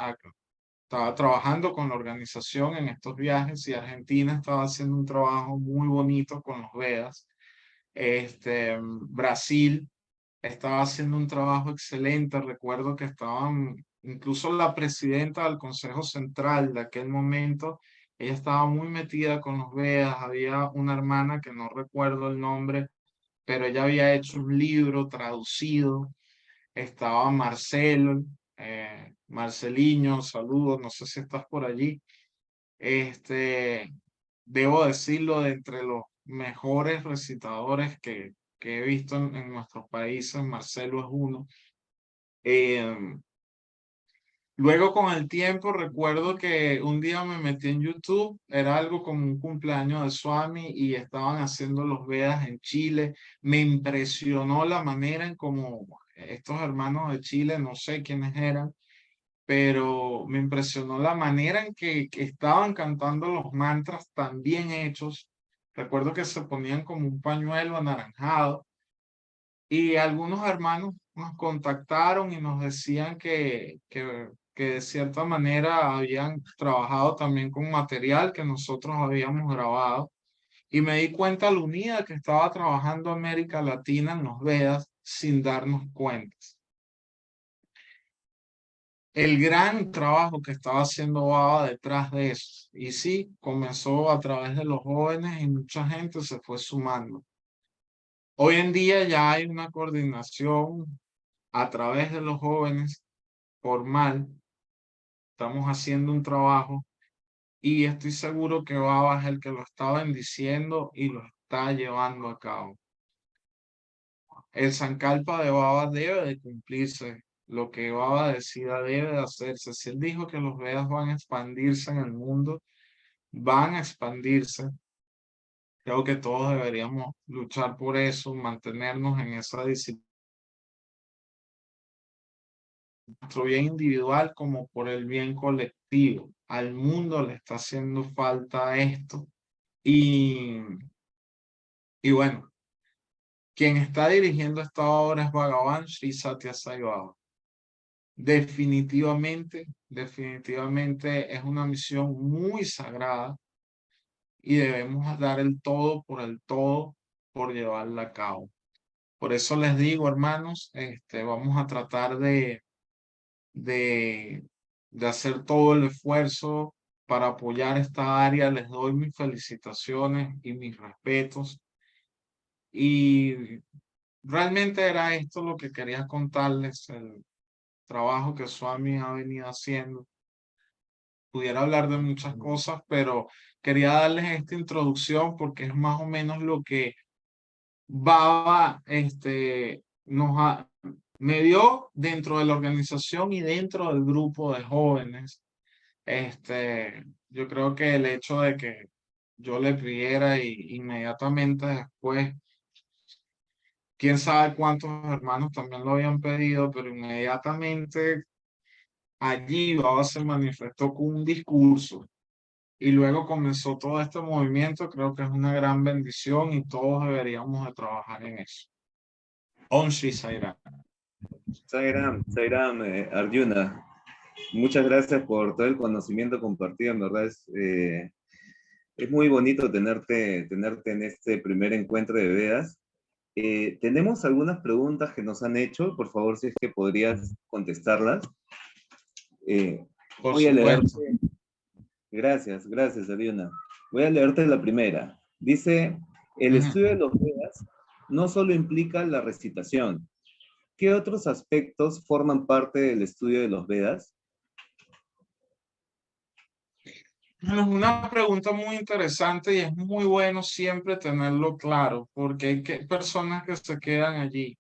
estaba trabajando con la organización en estos viajes y Argentina estaba haciendo un trabajo muy bonito con los Vedas. Brasil estaba haciendo un trabajo excelente. Recuerdo que estaban, incluso la presidenta del Consejo Central de aquel momento, ella estaba muy metida con los Vedas. Había una hermana que no recuerdo el nombre, pero ella había hecho un libro traducido. Estaba Marcelo, Marceliño, saludos, no sé si estás por allí. Debo decirlo, de entre los mejores recitadores que he visto en nuestros países, Marcelo es uno. Luego con el tiempo recuerdo que un día me metí en YouTube, era algo como un cumpleaños de Swami y estaban haciendo los Vedas en Chile. Me impresionó la manera en cómo estos hermanos de Chile, no sé quiénes eran, pero me impresionó la manera en que estaban cantando los mantras tan bien hechos. Recuerdo que se ponían como un pañuelo anaranjado y algunos hermanos nos contactaron y nos decían que de cierta manera habían trabajado también con material que nosotros habíamos grabado. Y me di cuenta lo unida que estaba trabajando América Latina en los Vedas sin darnos cuenta. El gran trabajo que estaba haciendo Baba detrás de eso. Y sí, comenzó a través de los jóvenes y mucha gente se fue sumando. Hoy en día ya hay una coordinación a través de los jóvenes formal. Estamos haciendo un trabajo y estoy seguro que Baba es el que lo está bendiciendo y lo está llevando a cabo. El Sankalpa de Baba debe de cumplirse. Lo que Baba decida debe de hacerse. Si él dijo que los Vedas van a expandirse en el mundo, van a expandirse. Creo que todos deberíamos luchar por eso, mantenernos en esa disciplina, nuestro bien individual como por el bien colectivo. Al mundo le está haciendo falta esto. Y bueno, quien está dirigiendo esta obra es Bhagavan Sri Satya Sai Baba. Definitivamente es una misión muy sagrada y debemos dar el todo por llevarla a cabo. Por eso les digo, hermanos, vamos a tratar de hacer todo el esfuerzo para apoyar esta área. Les doy mis felicitaciones y mis respetos. Y realmente era esto lo que quería contarles, el trabajo que Swami ha venido haciendo. Pudiera hablar de muchas cosas, pero quería darles esta introducción porque es más o menos lo que Baba me dio dentro de la organización y dentro del grupo de jóvenes. Yo creo que el hecho de que yo le pidiera y inmediatamente después, quién sabe cuántos hermanos también lo habían pedido, pero inmediatamente allí Baba se manifestó con un discurso y luego comenzó todo este movimiento. Creo que es una gran bendición y todos deberíamos de trabajar en eso. Om Shri Sai Ram. Sairam, Arjuna, muchas gracias por todo el conocimiento compartido. En verdad es muy bonito tenerte en este primer encuentro de Vedas. Tenemos algunas preguntas que nos han hecho. Por favor, si es que podrías contestarlas. Por Voy a leerte. supuesto. Gracias, Arjuna. Voy a leerte la primera. Dice, el estudio de los Vedas no solo implica la recitación. ¿Qué otros aspectos forman parte del estudio de los Vedas? Es una pregunta muy interesante y es muy bueno siempre tenerlo claro, porque hay personas que se quedan allí.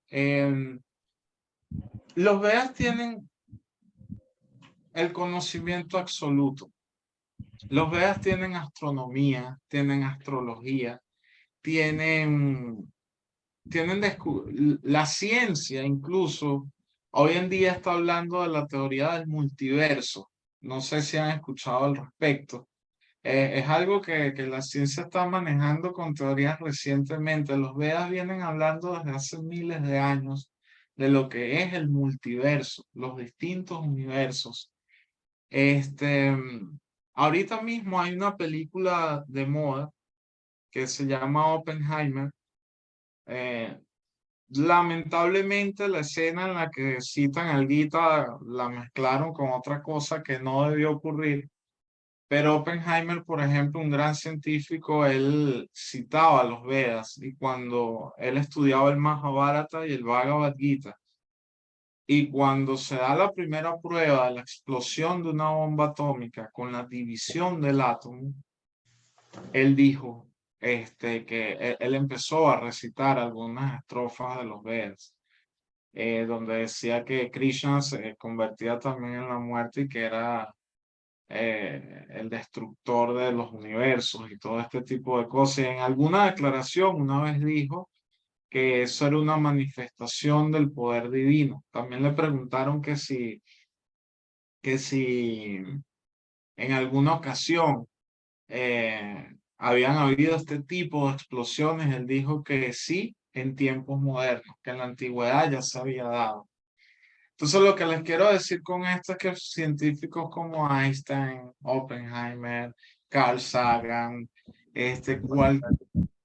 Los Vedas tienen el conocimiento absoluto. Los Vedas tienen astronomía, tienen astrología, tienen la ciencia incluso. Hoy en día está hablando de la teoría del multiverso. No sé si han escuchado al respecto. Es algo que la ciencia está manejando con teorías recientemente. Los Vedas vienen hablando desde hace miles de años de lo que es el multiverso, los distintos universos. Ahorita mismo hay una película de moda que se llama Oppenheimer. Lamentablemente la escena en la que citan al Gita la mezclaron con otra cosa que no debió ocurrir. Pero Oppenheimer, por ejemplo, un gran científico, él citaba los Vedas y cuando él estudiaba el Mahabharata y el Bhagavad Gita, Y cuando se da la primera prueba de la explosión de una bomba atómica con la división del átomo, él dijo que él empezó a recitar algunas estrofas de los Vedas, donde decía que Krishna se convertía también en la muerte y que era el destructor de los universos y todo este tipo de cosas. Y en alguna declaración una vez dijo que eso era una manifestación del poder divino. También le preguntaron que si en alguna ocasión habían habido este tipo de explosiones. Él dijo que sí, en tiempos modernos, que en la antigüedad ya se había dado. Entonces, lo que les quiero decir con esto es que científicos como Einstein, Oppenheimer, Carl Sagan,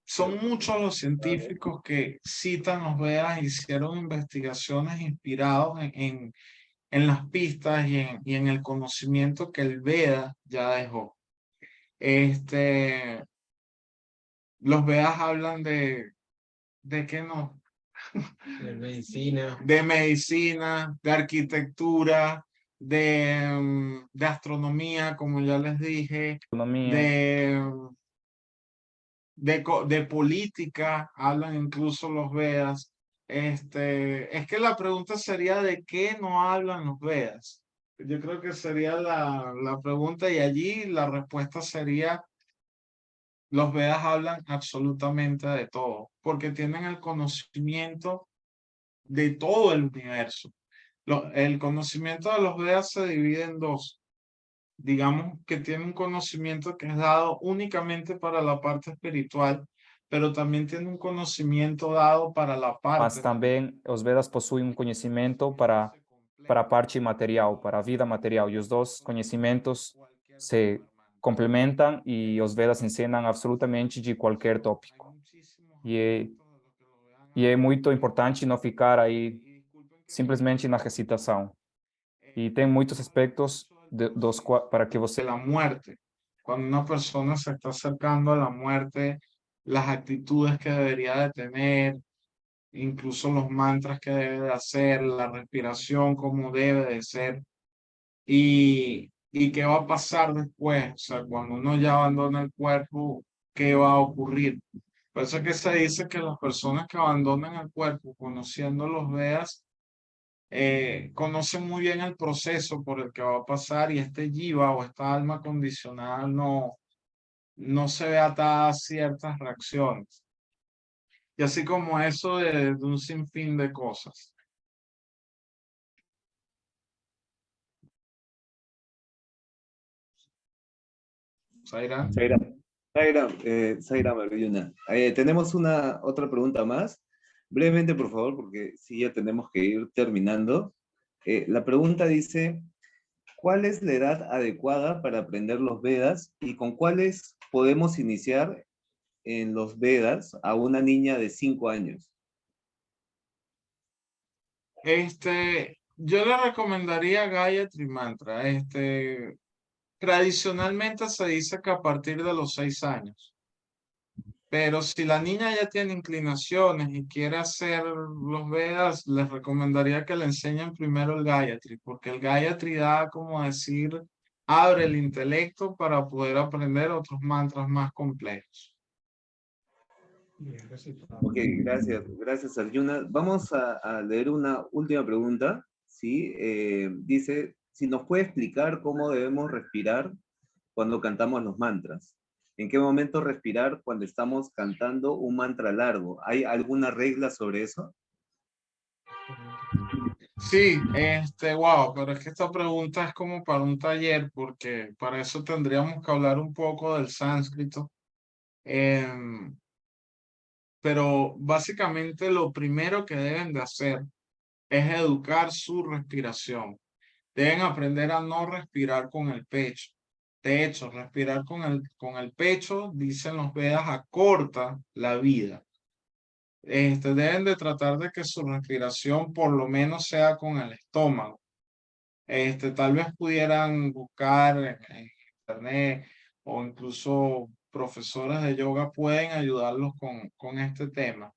son muchos los científicos que citan los Vedas, hicieron investigaciones inspirados en las pistas y en el conocimiento que el Veda ya dejó. Los Vedas hablan ¿de qué no? De medicina. De medicina, de arquitectura, de astronomía, como ya les dije, de política, hablan incluso los Vedas. Es que la pregunta sería ¿de qué no hablan los Vedas? Yo creo que sería la pregunta y allí la respuesta sería los Vedas hablan absolutamente de todo, porque tienen el conocimiento de todo el universo. El conocimiento de los Vedas se divide en dos. Digamos que tiene un conocimiento que es dado únicamente para la parte espiritual, pero también tiene un conocimiento dado para la parte Mas também os Vedas possuem um conhecimento para a parte material, para a vida material, e os dois conhecimentos se complementam e os Vedas ensinam absolutamente de qualquer tópico. E é muito importante não ficar aí simplesmente na recitação. E tem muitos aspectos para que você... la muerte. Cuando una persona se está acercando a la muerte, las actitudes que debería de tener, incluso los mantras que debe de hacer, la respiración como debe de ser, y qué va a pasar después, o sea, cuando uno ya abandona el cuerpo, ¿qué va a ocurrir? Por eso es que se dice que las personas que abandonan el cuerpo, conociendo los Vedas, conocen muy bien el proceso por el que va a pasar y este jiva o esta alma condicional no se ve atada a ciertas reacciones. Y así como eso de un sinfín de cosas. Zaira. Zaira Marbelluna. Tenemos otra pregunta más. Brevemente, por favor, porque sí ya tenemos que ir terminando. La pregunta dice, ¿cuál es la edad adecuada para aprender los Vedas y con cuáles podemos iniciar en los Vedas a una niña de 5 años? Yo le recomendaría Gayatri Mantra. Tradicionalmente se dice que a partir de los 6 años. Pero si la niña ya tiene inclinaciones y quiere hacer los Vedas, les recomendaría que le enseñen primero el Gayatri, porque el Gayatri da, como decir, abre el intelecto para poder aprender otros mantras más complejos. Ok, gracias Arjuna. Vamos a leer una última pregunta, ¿sí? Dice, si nos puede explicar cómo debemos respirar cuando cantamos los mantras. ¿En qué momento respirar cuando estamos cantando un mantra largo? ¿Hay alguna regla sobre eso? Sí, wow, pero es que esta pregunta es como para un taller, porque para eso tendríamos que hablar un poco del sánscrito. Pero básicamente lo primero que deben de hacer es educar su respiración. Deben aprender a no respirar con el pecho. De hecho, respirar con el pecho, dicen los Vedas, acorta la vida. Deben de tratar de que su respiración por lo menos sea con el estómago. Tal vez pudieran buscar en internet o incluso profesores de yoga pueden ayudarlos con este tema.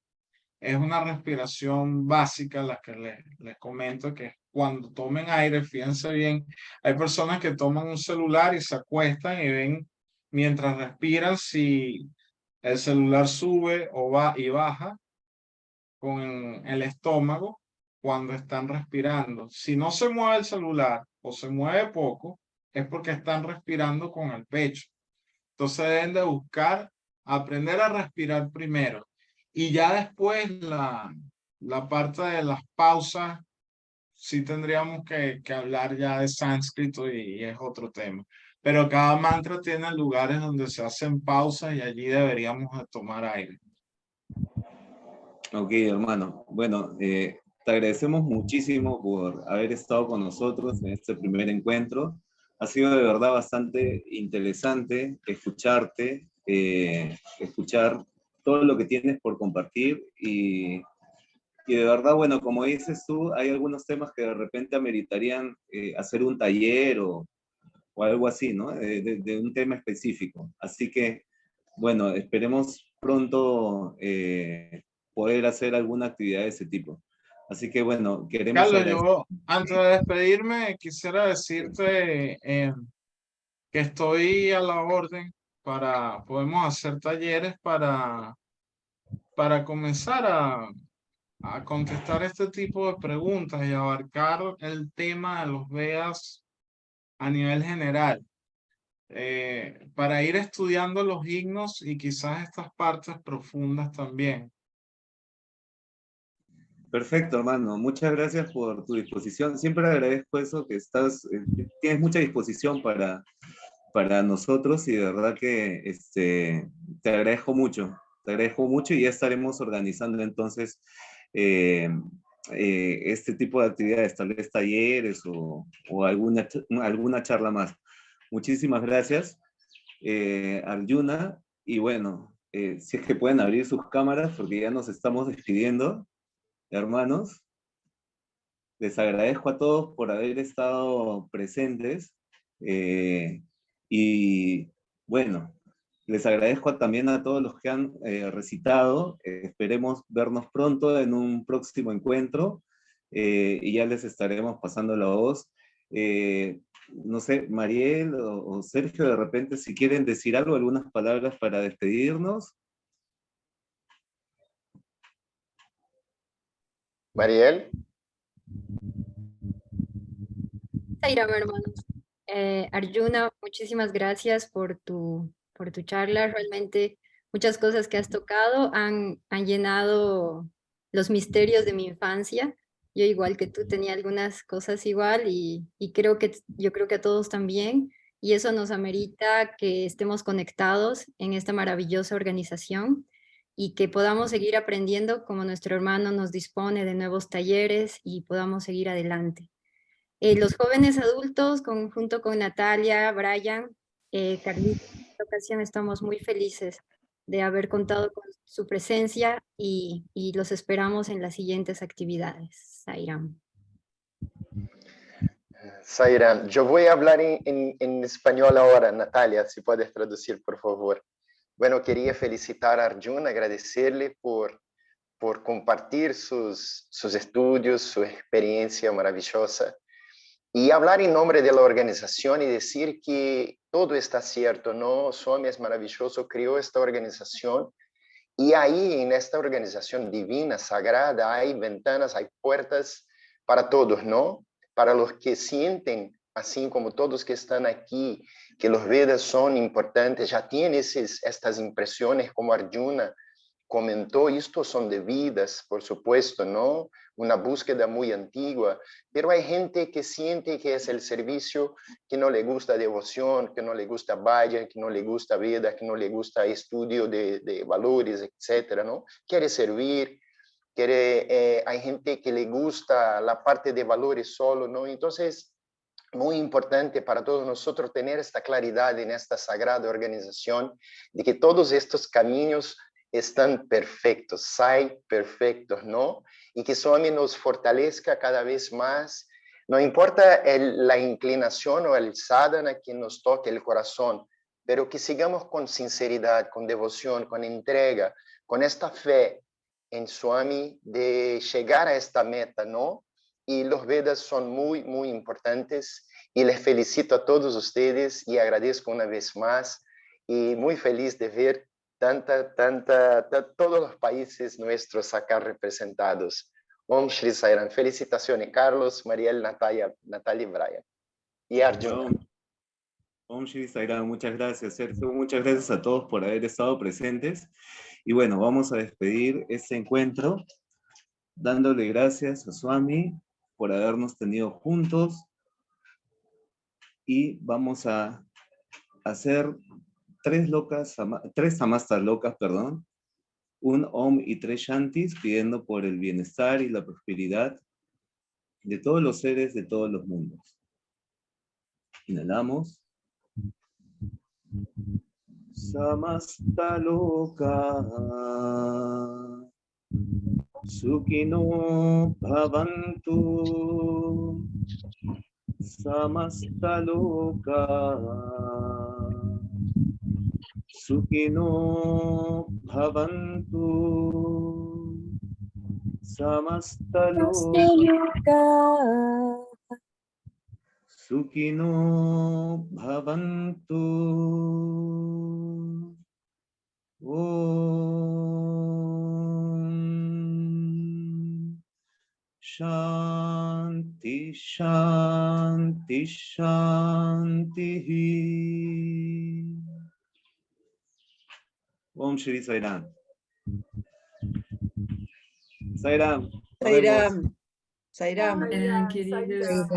es una respiración básica, la que les comento, que cuando tomen aire, fíjense bien, hay personas que toman un celular y se acuestan y ven mientras respiran si el celular sube o va y baja con el estómago cuando están respirando. Si no se mueve el celular o se mueve poco, es porque están respirando con el pecho. Entonces deben de buscar aprender a respirar primero y ya después la parte de las pausas, sí tendríamos que hablar ya de sánscrito y es otro tema. Pero cada mantra tiene lugares donde se hacen pausas y allí deberíamos de tomar aire. Ok, hermano. Bueno, te agradecemos muchísimo por haber estado con nosotros en este primer encuentro. Ha sido de verdad bastante interesante escucharte, escuchar todo lo que tienes por compartir y de verdad, bueno, como dices tú, hay algunos temas que de repente ameritarían hacer un taller o algo así, ¿no? De un tema específico. Así que, bueno, esperemos pronto poder hacer alguna actividad de ese tipo. Así que, bueno, queremos Carlos, agradecer. yo antes de despedirme quisiera decirte que estoy a la orden podemos hacer talleres para comenzar a contestar este tipo de preguntas y abarcar el tema de los Vedas a nivel general, para ir estudiando los himnos y quizás estas partes profundas también. Perfecto, hermano. Muchas gracias por tu disposición. Siempre agradezco eso, que tienes mucha disposición para nosotros y de verdad que te agradezco mucho. Te agradezco mucho y ya estaremos organizando entonces eh, este tipo de actividades, tal vez talleres o alguna charla más. Muchísimas gracias, Arjuna. Y bueno, si es que pueden abrir sus cámaras porque ya nos estamos despidiendo, hermanos. Les agradezco a todos por haber estado presentes. Y bueno, les agradezco también a todos los que han recitado. Esperemos vernos pronto en un próximo encuentro y ya les estaremos pasando la voz. No sé, Mariel o Sergio, de repente, si quieren decir algo, algunas palabras para despedirnos. Mariel. Sairam, hermanos. Arjuna, muchísimas gracias por tu charla. Realmente muchas cosas que has tocado han llenado los misterios de mi infancia. Yo igual que tú tenía algunas cosas igual y yo creo que a todos también. Y eso nos amerita que estemos conectados en esta maravillosa organización y que podamos seguir aprendiendo como nuestro hermano nos dispone de nuevos talleres y podamos seguir adelante. Los jóvenes adultos, junto con Natalia, Brian, Carlita, en esta ocasión estamos muy felices de haber contado con su presencia y los esperamos en las siguientes actividades. Sairam. Sairam, yo voy a hablar en español ahora, Natalia, si puedes traducir, por favor. Bueno, quería felicitar a Arjuna, agradecerle por compartir sus estudios, su experiencia maravillosa. Y hablar en nombre de la organización y decir que todo está cierto, ¿no? Swami es maravilloso, creó esta organización y ahí en esta organización divina, sagrada, hay ventanas, hay puertas para todos, ¿no? Para los que sienten, así como todos que están aquí, que los Vedas son importantes, ya tienen estas impresiones como Arjuna comentó, estos son de vidas, por supuesto, ¿no? Una búsqueda muy antigua, pero hay gente que siente que es el servicio, que no le gusta devoción, que no le gusta Bhajan, que no le gusta Veda, que no le gusta estudio de valores, etcétera, ¿no? Quiere servir, hay gente que le gusta la parte de valores solo, ¿no? Entonces, muy importante para todos nosotros tener esta claridad en esta sagrada organización de que todos estos caminos están perfectos, hay perfectos, ¿no? Y que Swami nos fortalezca cada vez más. No importa la inclinación o el sadhana que nos toque el corazón, pero que sigamos con sinceridad, con devoción, con entrega, con esta fe en Swami de llegar a esta meta, ¿no? Y los Vedas son muy, muy importantes y les felicito a todos ustedes y agradezco una vez más y muy feliz de ver todos los países nuestros acá representados. Om Shri Sai Ram. Felicitaciones, Carlos, Mariel, Natalia y Brian. Y Arjuna. Om Shri Sai Ram. Muchas gracias, Sergio. Muchas gracias a todos por haber estado presentes. Y bueno, vamos a despedir este encuentro dándole gracias a Swami por habernos tenido juntos. Y vamos a hacer tres samastas locas, perdón, un Om y 3 Shantis, pidiendo por el bienestar y la prosperidad de todos los seres de todos los mundos. Inhalamos. Samasta loka Sukhino bhavantu. Samasta loka Sukhino bhavantu. Samasta loka Sukhino bhavantu. Om Shanti Shanti Shanti. Om Shri Sai Ram. Sai Ram. Sai Ram. Sai Ram. Queridos.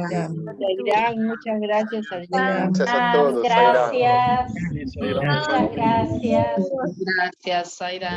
Muchas gracias, Arjuna. Gracias a todos. Sai Ram. Gracias. Muchas gracias. Gracias, Zaira.